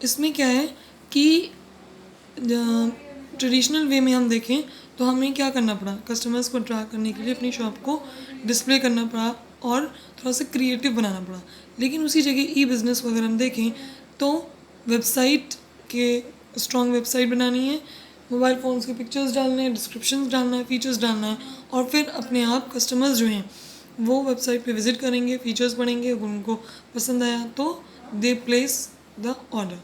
इसमें क्या है कि ट्रेडिशनल वे में हम देखें तो हमें क्या करना पड़ा, कस्टमर्स को अट्रैक्ट करने के लिए अपनी शॉप को डिस्प्ले करना पड़ा और थोड़ा सा क्रिएटिव बनाना पड़ा। लेकिन उसी जगह ई बिज़नेस को अगर हम देखें तो वेबसाइट के स्ट्रॉन्ग वेबसाइट बनानी है, मोबाइल फ़ोन्स के पिक्चर्स डालने हैं, डिस्क्रिप्शंस डालना है, फीचर्स डालना है और फिर अपने आप कस्टमर्स जो हैं वो वेबसाइट पे विज़िट करेंगे, फीचर्स पढ़ेंगे, अगर उनको पसंद आया तो दे प्लेस द ऑर्डर।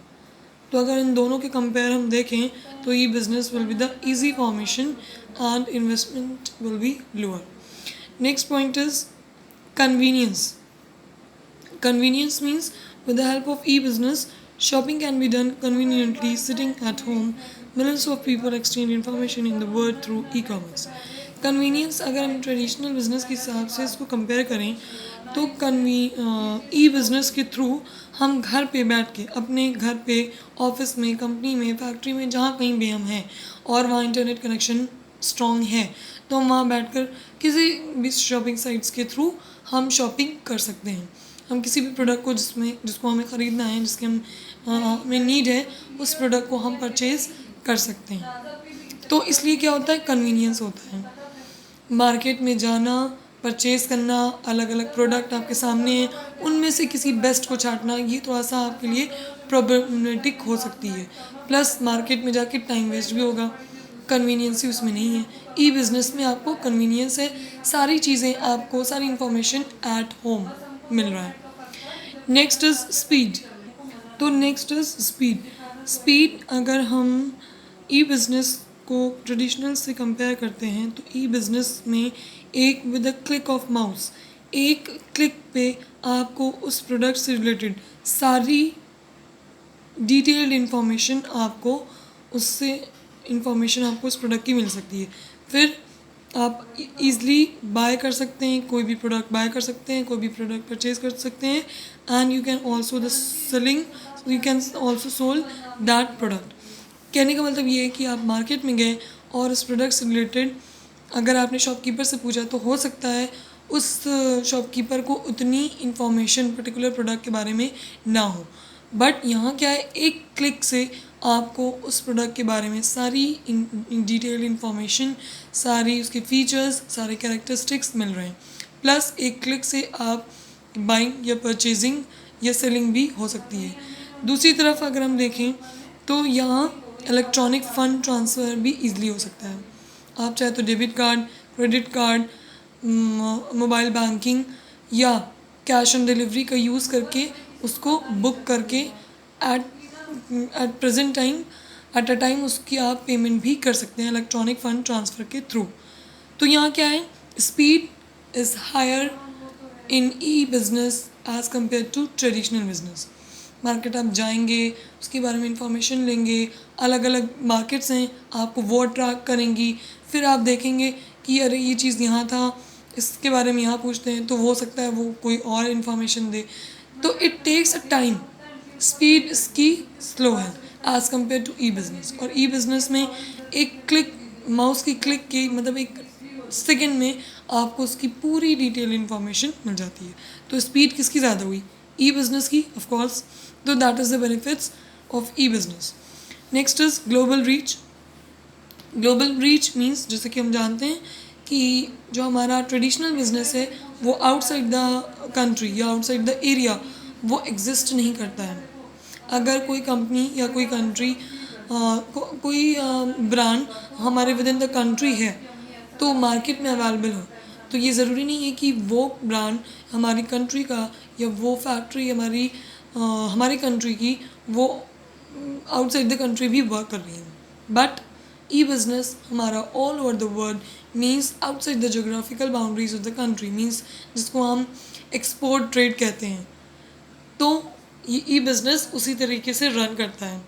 तो अगर इन दोनों के कंपेयर हम देखें तो e business will be the easy formation and investment will be lower. Next point is convenience. Convenience means with the help of e-business, shopping can be done conveniently sitting at home. Millions of people exchange information in the world through e-commerce. Convenience अगर हम traditional business के हिसाब से इसको compare करें तो e business के through हम घर पे बैठ के अपने घर पे, ऑफिस में, कंपनी में, फैक्ट्री में, जहाँ कहीं भी हम हैं और वहाँ इंटरनेट कनेक्शन स्ट्रॉन्ग है तो हम वहाँ बैठकर किसी भी शॉपिंग साइट्स के थ्रू हम शॉपिंग कर सकते हैं। हम किसी भी प्रोडक्ट को जिसको हमें ख़रीदना है, जिसके हमें नीड है, उस प्रोडक्ट को हम परचेज़ कर सकते हैं। तो इसलिए क्या होता है, कन्वीनियंस होता है। मार्केट में जाना, परचेज़ करना, अलग अलग प्रोडक्ट आपके सामने हैं, उनमें से किसी बेस्ट को छांटना, ये थोड़ा सा आपके लिए प्रॉब्लमेटिक हो सकती है। प्लस मार्केट में जाके टाइम वेस्ट भी होगा, कन्वीनियंस ही उसमें नहीं है। ई बिज़नेस में आपको कन्वीनियंस है, सारी चीज़ें आपको, सारी इन्फॉर्मेशन एट होम मिल रहा है। Next is speed. तो नेक्स्ट इज़ स्पीड। स्पीड अगर हम ई बिज़नेस को ट्रेडिशनल से कंपेयर करते हैं तो ई बिज़नेस में एक with a click of mouse, एक क्लिक पे आपको उस प्रोडक्ट से रिलेटेड सारी डिटेल्ड इन्फॉर्मेशन आपको उस प्रोडक्ट की मिल सकती है। फिर आप ईज़िली बाय कर सकते हैं, कोई भी प्रोडक्ट बाय कर सकते हैं, कोई भी प्रोडक्ट परचेज कर सकते हैं and you can also sell that product. कहने का मतलब ये है कि आप मार्केट में गए और उस प्रोडक्ट से रिलेटेड अगर आपने शॉपकीपर से पूछा तो हो सकता है उस शॉपकीपर को उतनी इन्फॉर्मेशन पर्टिकुलर प्रोडक्ट के बारे में ना हो, बट यहाँ क्या है, एक क्लिक से आपको उस प्रोडक्ट के बारे में सारी डिटेल इन्फॉर्मेशन, सारी उसके फीचर्स, सारे कैरेक्टरिस्टिक्स मिल रहे हैं। प्लस एक क्लिक से आप बाइंग या परचेजिंग या सेलिंग भी हो सकती है। दूसरी तरफ अगर हम देखें तो यहाँ इलेक्ट्रॉनिक फ़ंड ट्रांसफ़र भी ईज़िली हो सकता है। आप चाहे तो debit card, credit card, mobile banking या कैश ऑन डिलीवरी का यूज़ करके उसको बुक करके at present time at a time उसकी आप पेमेंट भी कर सकते हैं इलेक्ट्रॉनिक फ़ंड ट्रांसफ़र के थ्रू। तो यहाँ क्या है, speed is higher in e business as compare to traditional business. Market आप जाएंगे, उसके बारे में इंफॉर्मेशन लेंगे, अलग अलग मार्केट्स हैं, आपको वो अट्रैक्ट करेंगी, फिर आप देखेंगे कि अरे ये चीज़ यहाँ था, इसके बारे में यहाँ पूछते हैं तो हो सकता है वो कोई और इन्फॉर्मेशन दे। तो it takes a time, speed इसकी स्लो है as compare to e business. और ई बिज़नेस में एक क्लिक, माउस की क्लिक की मतलब एक सेकेंड में आपको उसकी पूरी डिटेल इन्फॉर्मेशन मिल जाती है। तो स्पीड किसकी ज़्यादा हुई, ई बिज़नेस की, ऑफ कोर्स। तो that is the benefits of E business. Next is global reach. Global reach means जैसे कि हम जानते हैं कि जो हमारा ट्रेडिशनल बिजनेस है वो आउटसाइड द कंट्री या आउटसाइड द एरिया वो एग्जिस्ट नहीं करता है। अगर कोई कंपनी या कोई कंट्री कोई ब्रांड हमारे विद इन द कंट्री है तो मार्केट में अवेलेबल हो, तो ये ज़रूरी नहीं है कि वो ब्रांड हमारी कंट्री का या वो फैक्ट्री हमारी कंट्री की वो आउटसाइड द कंट्री भी वर्क कर रही है। बट ई बिज़नेस हमारा all over the world means outside the geographical boundaries of the country, means जिसको हम एक्सपोर्ट ट्रेड कहते हैं। तो ये ई बिज़नेस उसी तरीके से रन करता है।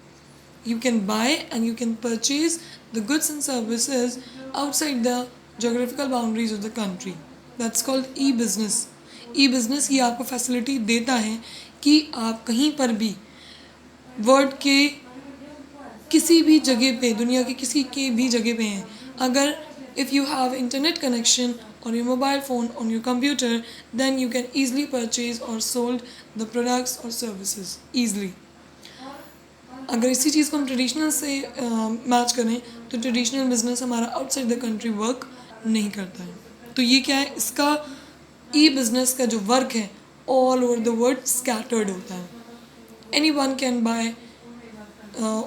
You can buy and you can purchase the goods and services outside the geographical boundaries of the country. That's called e-business. E-business ये आपको फैसिलिटी देता है कि आप कहीं पर भी वर्ल्ड के किसी भी जगह पे, दुनिया के किसी के भी जगह पे हैं, अगर if you have internet connection on your mobile phone, on your computer, then you can easily purchase or sold the products or services easily. अगर इसी चीज़ को हम ट्रेडिशनल से मैच करें तो ट्रेडिशनल बिजनेस हमारा आउटसाइड द कंट्री वर्क नहीं करता है। तो ये क्या है, इसका ई बिजनेस का जो वर्क है all over the world scattered होता है। Any one can buy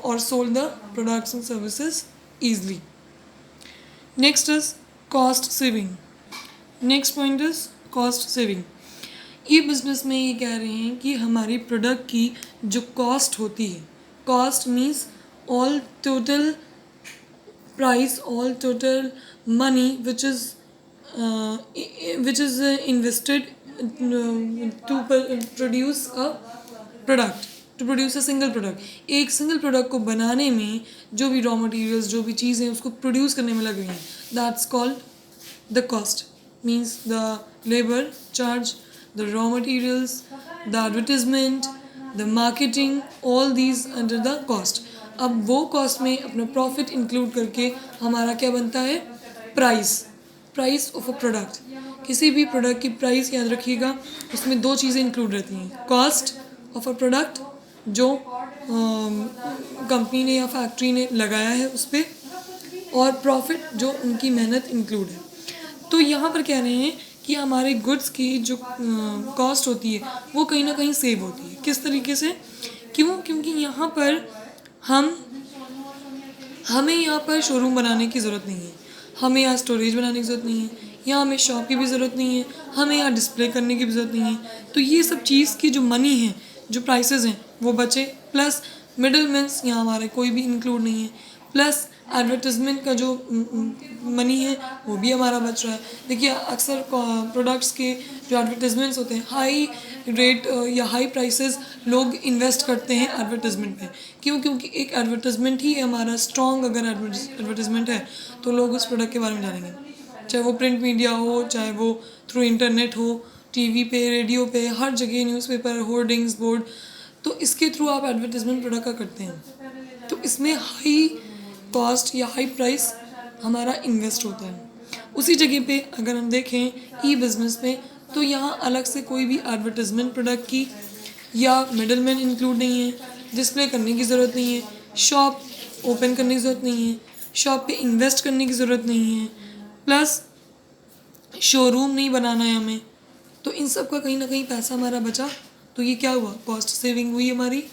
or sold the products and services easily. Next is cost saving. Next point is cost saving. ये बिजनेस में ये कह रहे हैं कि हमारी प्रोडक्ट की जो कॉस्ट होती है, cost means all total price, all total money which is invested to produce a product, to produce a single product. एक सिंगल प्रोडक्ट को बनाने में जो भी रॉ मटेरियल्स, जो भी चीज़ें उसको प्रोड्यूस करने में लग रही हैं, that's called the cost. Means the labour charge, the raw materials, the advertisement, the marketing, all these under the cost. अब वो कॉस्ट में अपना प्रॉफिट इंक्लूड करके हमारा क्या बनता है, price, price of a product. किसी भी प्रोडक्ट की प्राइस याद रखिएगा, उसमें दो चीज़ें इंक्लूड रहती हैं, कॉस्ट ऑफ अ प्रोडक्ट जो कंपनी ने या फैक्ट्री ने लगाया है उस पर, और प्रॉफिट जो उनकी मेहनत इंक्लूड है। तो यहाँ पर कह रहे हैं कि हमारे गुड्स की जो कॉस्ट होती है वो कहीं ना कहीं सेव होती है। किस तरीके से, क्यों? क्योंकि यहाँ पर हमें यहाँ पर शोरूम बनाने की ज़रूरत नहीं है, हमें यहाँ स्टोरेज बनाने की ज़रूरत नहीं है, यहाँ हमें शॉप की भी ज़रूरत नहीं है, हमें यहाँ डिस्प्ले करने की भी ज़रूरत नहीं है। तो ये सब चीज़ की जो मनी है, जो प्राइसेस हैं वो बचे, प्लस मिडल मैन्स यहाँ हमारे कोई भी इंक्लूड नहीं है, प्लस एडवर्टीजमेंट का जो मनी है वो भी हमारा बच रहा है। देखिए अक्सर प्रोडक्ट्स के जो एडवर्टीजमेंट्स होते हैं, हाई रेट या हाई प्राइसेस लोग इन्वेस्ट करते हैं एडवर्टीजमेंट पे। क्यों? क्योंकि एक एडवर्टीजमेंट ही हमारा स्ट्रॉन्ग अगर एडवर्टीजमेंट है तो लोग उस प्रोडक्ट के बारे में जानेंगे, चाहे वो प्रिंट मीडिया हो, चाहे वो थ्रू इंटरनेट हो, टीवी पे, रेडियो पे, हर जगह, न्यूज़पेपर, होर्डिंग्स, बोर्ड। तो इसके थ्रू आप एडवर्टीजमेंट प्रोडक्ट का करते हैं। तो इसमें हाई कॉस्ट या हाई प्राइस हमारा इन्वेस्ट होता है। उसी जगह पे अगर हम देखें ई बिज़नेस में, तो यहाँ अलग से कोई भी एडवर्टीजमेंट प्रोडक्ट की या मिडलमैन इंक्लूड नहीं है, डिस्प्ले करने की ज़रूरत नहीं है, शॉप ओपन करने की ज़रूरत नहीं है, शॉप पे इन्वेस्ट करने की ज़रूरत नहीं है, प्लस शोरूम नहीं बनाना है हमें। तो इन सब का कहीं ना कहीं पैसा हमारा बचा। तो ये क्या हुआ, कॉस्ट सेविंग हुई हमारी।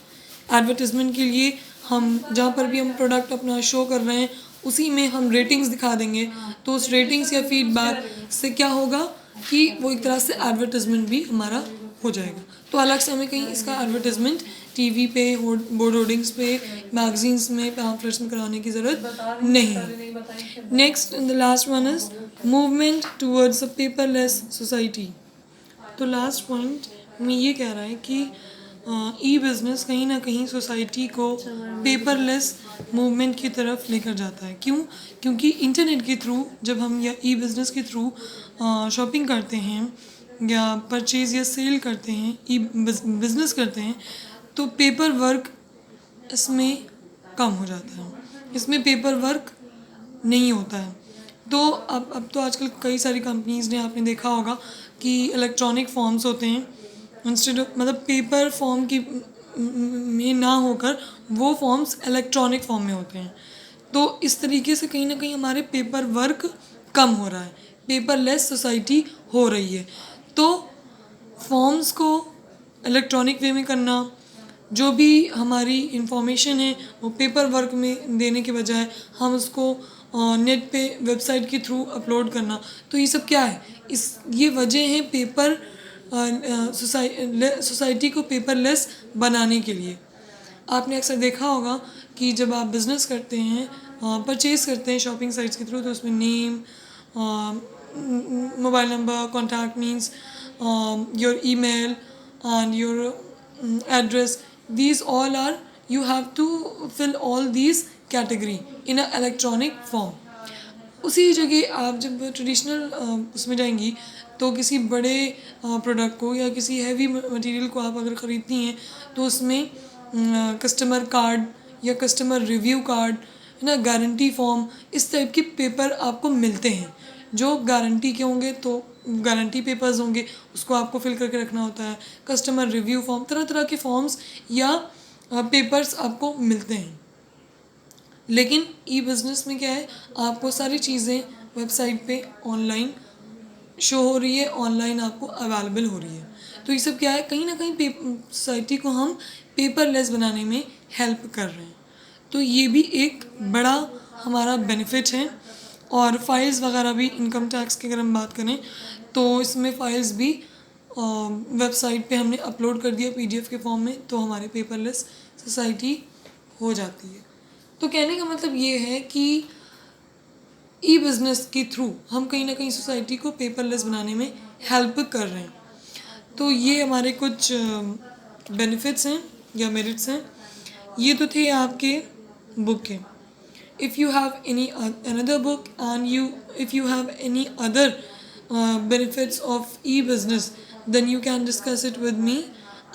एडवर्टीजमेंट के लिए हम जहाँ पर भी हम प्रोडक्ट अपना शो कर रहे हैं उसी में हम रेटिंग्स दिखा देंगे, तो उस रेटिंग्स या फीडबैक से क्या होगा कि वो एक तरह से एडवर्टीजमेंट भी हमारा हो जाएगा। तो अलग से हमें कहीं इसका एडवर्टीजमेंट टीवी पे, बोर्ड होर्डिंग्स पे, मैगजीन्स में, पैम्फलेट्स में कराने की ज़रूरत नहीं है। Next and the last one is movement towards a paperless society. तो लास्ट पॉइंट में ये कह रहा है कि ई बिज़नेस कहीं ना कहीं सोसाइटी को पेपरलेस मूवमेंट की तरफ लेकर जाता है। क्यों? क्योंकि इंटरनेट के थ्रू जब हम या ई बिज़नेस के थ्रू शॉपिंग करते हैं या परचेज़ या सेल करते हैं, ई बिज़नेस करते हैं, तो पेपर वर्क इसमें कम हो जाता है, इसमें पेपर वर्क नहीं होता है। तो अब तो आजकल कई सारी कंपनीज़ ने, आपने देखा होगा कि इलेक्ट्रॉनिक फॉर्म्स होते हैं, इंस्टेड ऑफ मतलब पेपर फॉर्म की में ना होकर वो फॉर्म्स इलेक्ट्रॉनिक फॉर्म में होते हैं। तो इस तरीके से कहीं ना कहीं हमारे पेपर वर्क कम हो रहा है, पेपरलेस सोसाइटी हो रही है। तो फॉर्म्स को इलेक्ट्रॉनिक वे में करना, जो भी हमारी इंफॉर्मेशन है वो पेपर वर्क में देने के बजाय हम उसको नेट पे वेबसाइट के थ्रू अपलोड करना, तो ये सब क्या है, ये वजह है पेपर सोसाइटी को पेपरलेस बनाने के लिए। आपने अक्सर देखा होगा कि जब आप बिज़नेस करते हैं, परचेज़ करते हैं शॉपिंग साइट्स के थ्रू, तो उसमें name, mobile number, contact means, your email and your address, these all are, you have to fill all these category in a electronic form. उसी जगह आप जब ट्रेडिशनल उसमें जाएंगी तो किसी बड़े प्रोडक्ट को या किसी हैवी मटेरियल को आप अगर ख़रीदती हैं तो उसमें कस्टमर कार्ड या कस्टमर रिव्यू कार्ड, है ना, गारंटी फॉर्म, इस टाइप के पेपर आपको मिलते हैं। जो गारंटी के होंगे तो गारंटी पेपर्स होंगे, उसको आपको फिल करके रखना होता है। कस्टमर रिव्यू फॉर्म, तरह तरह के फॉर्म्स या पेपर्स आपको मिलते हैं। लेकिन ई बिज़नेस में क्या है, आपको सारी चीज़ें वेबसाइट पे ऑनलाइन शो हो रही है, ऑनलाइन आपको अवेलेबल हो रही है। तो ये सब क्या है, कहीं ना कहीं सोसाइटी को हम पेपरलेस बनाने में हेल्प कर रहे हैं। तो ये भी एक बड़ा हमारा बेनिफिट है। और फाइल्स वगैरह भी, इनकम टैक्स की अगर हम बात करें तो इसमें फ़ाइल्स भी वेबसाइट पे हमने अपलोड कर दिया पीडीएफ के फॉर्म में, तो हमारे पेपरलेस सोसाइटी हो जाती है। तो कहने का मतलब ये है कि ई बिज़नेस के थ्रू हम कहीं ना कहीं सोसाइटी को पेपरलेस बनाने में हेल्प कर रहे हैं। तो ये हमारे कुछ बेनिफिट्स हैं या मेरिट्स हैं। ये तो थे आपके बुक के। If you have any another book and you if you have any other benefits of e-business, then you can discuss it with me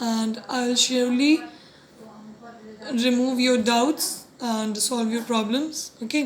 and I'll surely remove your doubts and solve your problems. Okay.